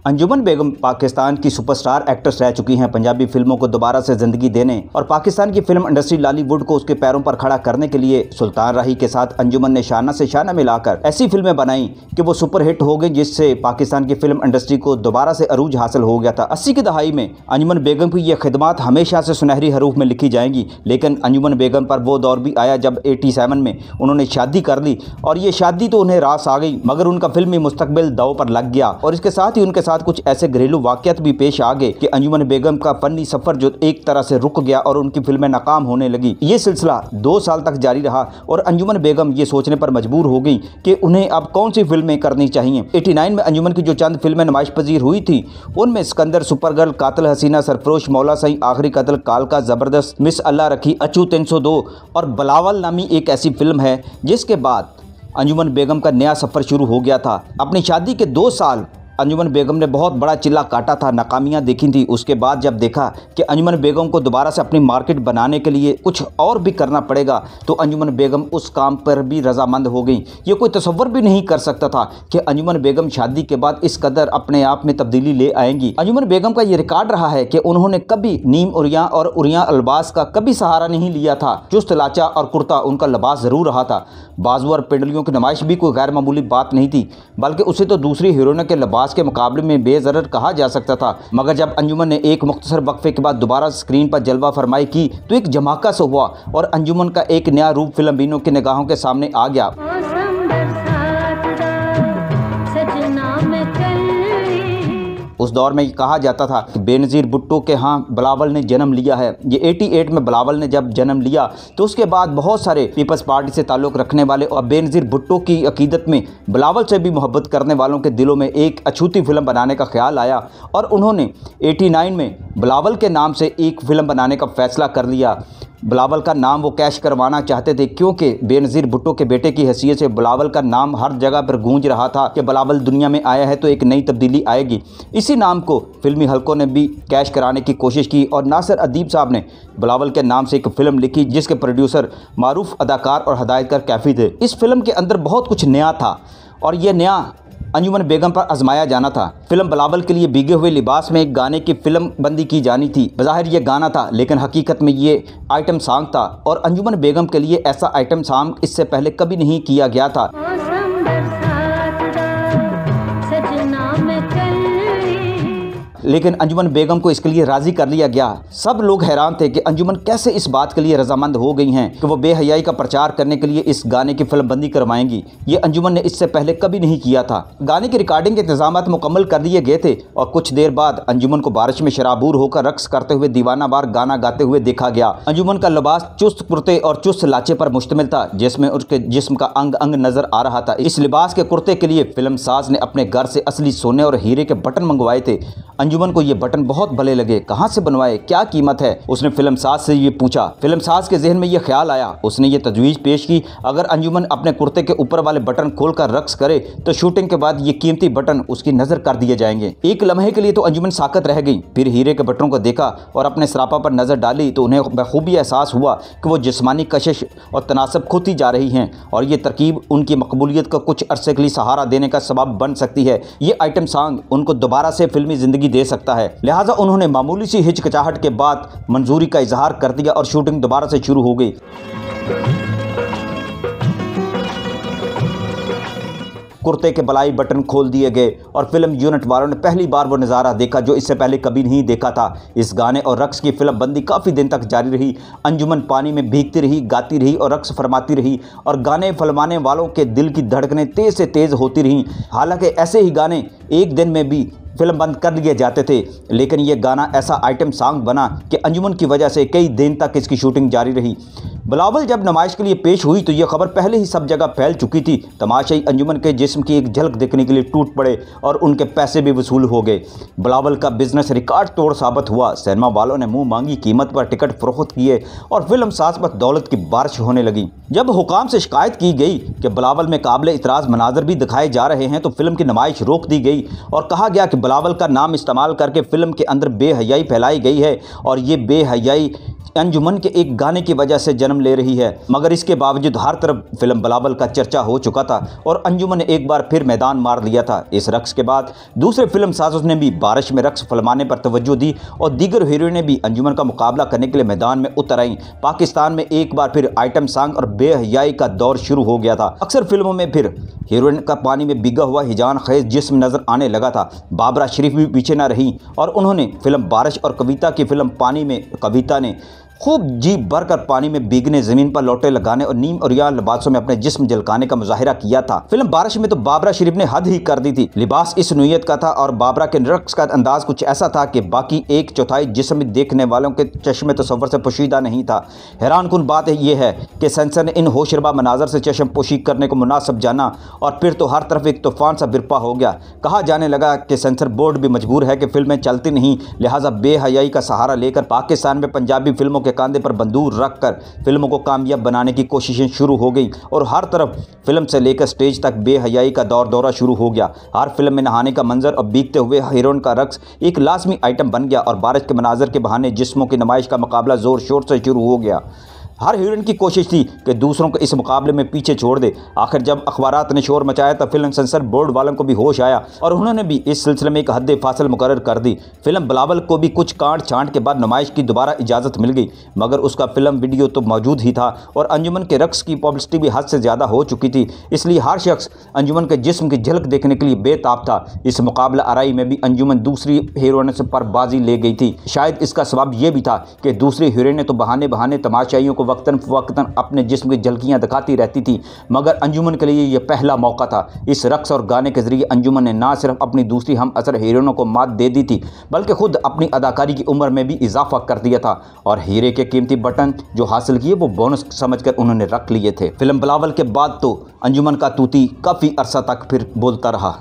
अंजुमन बेगम पाकिस्तान की superstar actress रह चुकी हैं। पंजाबी फिल्मों को दोबारा से जिंदगी देने और पाकिस्तान की फिल्म इंडस्ट्री लॉलीवुड को उसके पैरों पर खड़ा करने के लिए सुल्तान राही के साथ अंजुमन ने शाना से शाना मिलाकर ऐसी फिल्में बनाई कि वो सुपरहिट हो गई, जिससे पाकिस्तान की फिल्म इंडस्ट्री को दोबारा से अरूज हासिल हो गया था। 80 की दहाई में अंजुमन बेगम की ये खिदमात हमेशा से सुनहरी हरूफ में लिखी जाएंगी। लेकिन अंजुमन बेगम पर वो दौर भी आया जब 87 में उन्होंने शादी कर ली और ये शादी तो उन्हें रास आ गई, मगर उनका फिल्मी मुस्तकबिल दांव पर लग गया। और इसके साथ ही उनके साथ कुछ ऐसे घरेलू वाक़यात भी पेश आ गए कि अंजुमन बेगम का फनी सफर जो एक तरह से रुक गया और उनकी फिल्में नाकाम होने लगी। ये सिलसिला 2 साल तक जारी रहा और अंजुमन बेगम ये सोचने पर मजबूर हो गई कि उन्हें अब कौन सी फिल्में करनी चाहिए। 89 में अंजुमन की जो चंद फिल्में नुमाइश पजीर हुई थी उनमें सिकंदर, सुपरगर्ल, कातिल हसीना, सरफरोश, मौला सही, आखिरी कत्ल, कालका, जबरदस्त, मिस अल्लाह रखी, अचू 302 और बिलावल नामी एक ऐसी फिल्म है जिसके बाद अंजुमन बेगम का नया सफ़र शुरू हो गया था। अपनी शादी के 2 साल अंजुमन बेगम ने बहुत बड़ा चिल्ला काटा था, नाकामियां देखी थी। उसके बाद जब देखा कि अंजुमन बेगम को दोबारा से अपनी मार्केट बनाने के लिए कुछ और भी करना पड़ेगा तो अंजुमन बेगम उस काम पर भी रजामंद हो गई। ये कोई तसव्वुर भी नहीं कर सकता था कि अंजुमन बेगम शादी के बाद इस कदर अपने आप में तब्दीली ले आएंगी। अंजुमन बेगम का ये रिकॉर्ड रहा है कि उन्होंने कभी नीम उरिया और उरिया अल्बास का कभी सहारा नहीं लिया था। चुस्त लाचा और कुर्ता उनका लिबास ज़रूर रहा था। बाजू और पिंडलियों की नुमाइश भी कोई गैर मामूली बात नहीं थी, बल्कि उसे तो दूसरी हीरोइनों के लिबास के मुकाबले में बेज़रर कहा जा सकता था। मगर जब अंजुमन ने एक मुख्तसर वक्फे के बाद दोबारा स्क्रीन पर जलवा फरमाई की तो एक जमाका से हुआ और अंजुमन का एक नया रूप फिल्म बीनों की निगाहों के सामने आ गया। उस दौर में कहा जाता था कि बेनज़ीर भुट्टो के यहाँ बिलावल ने जन्म लिया है। ये 88 में बिलावल ने जब जन्म लिया तो उसके बाद बहुत सारे पीपल्स पार्टी से ताल्लुक़ रखने वाले और बेनज़ीर भुट्टो की अकीदत में बिलावल से भी मोहब्बत करने वालों के दिलों में एक अछूती फिल्म बनाने का ख्याल आया और उन्होंने 89 में बिलावल के नाम से एक फ़िल्म बनाने का फ़ैसला कर लिया। बिलावल का नाम वो कैश करवाना चाहते थे क्योंकि बेनज़ीर भुट्टो के बेटे की हैसियत से बिलावल का नाम हर जगह पर गूंज रहा था कि बिलावल दुनिया में आया है तो एक नई तब्दीली आएगी। इसी नाम को फिल्मी हलकों ने भी कैश कराने की कोशिश की और नासिर अदीब साहब ने बिलावल के नाम से एक फ़िल्म लिखी जिसके प्रोड्यूसर मारूफ अदाकार और हदायतकार कैफ़ी थे। इस फिल्म के अंदर बहुत कुछ नया था और यह नया अंजुमन बेगम पर आजमाया जाना था। फिल्म बिलावल के लिए भीगे हुए लिबास में एक गाने की फिल्म बंदी की जानी थी। बज़ाहिर ये गाना था लेकिन हकीकत में ये आइटम सॉन्ग था और अंजुमन बेगम के लिए ऐसा आइटम सॉन्ग इससे पहले कभी नहीं किया गया था। लेकिन अंजुमन बेगम को इसके लिए राज़ी कर लिया गया। सब लोग हैरान थे कि अंजुमन कैसे इस बात के लिए रजामंद हो गई हैं कि वो बेहयाई का प्रचार करने के लिए इस गाने की फिल्म बंदी करवाएंगी। ये अंजुमन ने इससे पहले कभी नहीं किया था। गाने की रिकॉर्डिंग के इंतजाम मुकम्मल कर दिए गए थे और कुछ देर बाद अंजुमन को बारिश में शराबूर होकर रक्स करते हुए दीवाना बार गाना गाते हुए देखा गया। अंजुमन का लिबास चुस्त कुर्ते और चुस्त लाचे पर मुश्तमिल था जिसमें उसके जिस्म का अंग अंग नजर आ रहा था। इस लिबास के कुर्ते के लिए फिल्म साज ने अपने घर से असली सोने और हीरे के बटन मंगवाए थे। अंजुमन को ये बटन बहुत भले लगे। कहाँ से बनवाए, क्या कीमत है, उसने फिल्म साज से ये पूछा। फिल्म साज के जहन में ये ख्याल आया। उसने ये तजवीज़ पेश की अगर अंजुमन अपने कुर्ते के ऊपर वाले बटन खोलकर रक्स करे तो शूटिंग के बाद ये कीमती बटन उसकी नजर कर दिए जाएंगे। एक लम्हे के लिए तो अंजुमन साकत रह गई, फिर हीरे के बटनों को देखा और अपने सरापा पर नजर डाली तो उन्हें बखूबी एहसास हुआ कि वो जिस्मानी कशिश और तनासब खोती जा रही हैं और ये तरकीब उनकी मकबूलियत को कुछ अरसे के लिए सहारा देने का सबब बन सकती है। ये आइटम सॉन्ग उनको दोबारा से फिल्मी जिंदगी दे सकता है। लिहाजा उन्होंने मामूली सी हिचकिचाहट के बाद मंजूरी का इजहार कर दिया और शूटिंग दोबारा से शुरू हो गई। कुर्ते के बलाई बटन खोल दिए गए और फिल्म यूनिट वालों ने पहली बार वो नज़ारा देखा जो इससे पहले कभी नहीं देखा था। इस गाने और रक्स की फिल्म बंदी काफ़ी दिन तक जारी रही। अंजुमन पानी में भीगती रही, गाती रही और रक्स फरमाती रही और गाने फिल्माने वालों के दिल की धड़कनें तेज़ से तेज़ होती रहीं। हालांकि ऐसे ही गाने एक दिन में भी फिल्म बंद कर लिए जाते थे, लेकिन यह गाना ऐसा आइटम सॉन्ग बना कि अंजुमन की वजह से कई दिन तक इसकी शूटिंग जारी रही। बिलावल जब नुमाइश के लिए पेश हुई तो यह खबर पहले ही सब जगह फैल चुकी थी। तमाशाई अंजुमन के जिस्म की एक झलक देखने के लिए टूट पड़े और उनके पैसे भी वसूल हो गए। बिलावल का बिजनेस रिकॉर्ड तोड़ साबित हुआ। सिनेमा वालों ने मुंह मांगी कीमत पर टिकट फरोख्त किए और फिल्म साज पर दौलत की बारिश होने लगी। जब हुकाम से शिकायत की गई कि बिलावल में काबिल इतराज़ मनाजर भी दिखाए जा रहे हैं तो फिल्म की नुमाइश रोक दी गई और कहा गया कि बिलावल का नाम इस्तेमाल करके फिल्म के अंदर बेहयाई फैलाई गई है और ये बेहयाई अंजुमन के एक गाने की वजह से जन्म ले रही है। मगर इसके बावजूद हर तरफ फिल्म बिलावल का चर्चा हो चुका था और अंजुमन ने एक बार फिर मैदान मार लिया था। इस रक्स के बाद दूसरे फिल्म साजों ने भी बारिश में रक्स फिल्माने पर तवज्जो दी और दीगर हीरोइनें भी अंजुमन का मुकाबला करने के लिए मैदान में उतर आईं। पाकिस्तान में एक बार फिर आइटम सॉन्ग और बेहयाई का दौर शुरू हो गया था। अक्सर फिल्मों में फिर हीरोइन का पानी में भीगा हुआ हिजान खेज जिस्म नजर आने लगा था। बाबरा शरीफ भी पीछे न रही और उन्होंने फिल्म बारिश और कविता की फिल्म पानी में कविता ने खूब जी भरकर पानी में भीगने, जमीन पर लोटे लगाने और नीम और या लिबासों में अपने जिस्म झलकाने का मुजाहिरा किया था। फिल्म बारिश में तो बाबरा शरीफ ने हद ही कर दी थी। लिबास इस नोयत का था और बाबरा के रक्स का अंदाज कुछ ऐसा था कि बाकी एक चौथाई जिस्म में देखने वालों के चश्मे तसव्वुर से पोशीदा नहीं था। हैरानकुन बात यह है कि सेंसर ने इन होशरबा मनाजर से चश्म पोशी करने को मुनासिब जाना और फिर तो हर तरफ एक तूफान सा बिरपा हो गया। कहा जाने लगा कि सेंसर बोर्ड भी मजबूर है कि फिल्में चलती नहीं, लिहाजा बेहयाई का सहारा लेकर पाकिस्तान में पंजाबी फिल्मों के कंधे पर बंदूक रखकर फिल्मों को कामयाब बनाने की कोशिशें शुरू हो गई और हर तरफ फिल्म से लेकर स्टेज तक बेहयाई का दौरा शुरू हो गया। हर फिल्म में नहाने का मंजर और भीगते हुए हीरोइन का रक्स एक लाजमी आइटम बन गया और बारिश के मनाजर के बहाने जिस्मों की नुमाइश का मुकाबला जोर शोर से शुरू हो गया। हर हीरोइन की कोशिश थी कि दूसरों को इस मुकाबले में पीछे छोड़ दे। आखिर जब अखबारात ने शोर मचाया तो फिल्म सेंसर बोर्ड वालों को भी होश आया और उन्होंने भी इस सिलसिले में एक हद फासिल मुकर्रर कर दी। फिल्म बिलावल को भी कुछ कांट छांट के बाद नुमाइश की दोबारा इजाज़त मिल गई, मगर उसका फिल्म वीडियो तो मौजूद ही था और अंजुमन के रक्स की पब्लिसिटी भी हद से ज़्यादा हो चुकी थी। इसलिए हर शख्स अंजुमन के जिस्म की झलक देखने के लिए बेताब था। इस मुकाबला आराई में भी अंजुमन दूसरी हीरोइन से पर बाजी ले गई थी। शायद इसका सबब यह भी था कि दूसरी हीरोइनें तो बहाने बहाने तमाशाइयों को वक्तन फ़वक्तन अपने जिस्म की झलकियां दिखाती रहती थी, मगर अंजुमन के लिए यह पहला मौका था। इस रक्स और गाने के जरिए अंजुमन ने ना सिर्फ अपनी दूसरी हम असर हीरोइनों को मात दे दी थी, बल्कि खुद अपनी अदाकारी की उम्र में भी इजाफा कर दिया था और हीरे के कीमती बटन जो हासिल किए वो बोनस समझकर उन्होंने रख लिए थे। फिल्म बिलावल के बाद तो अंजुमन का तूती काफ़ी अरसा तक फिर बोलता रहा।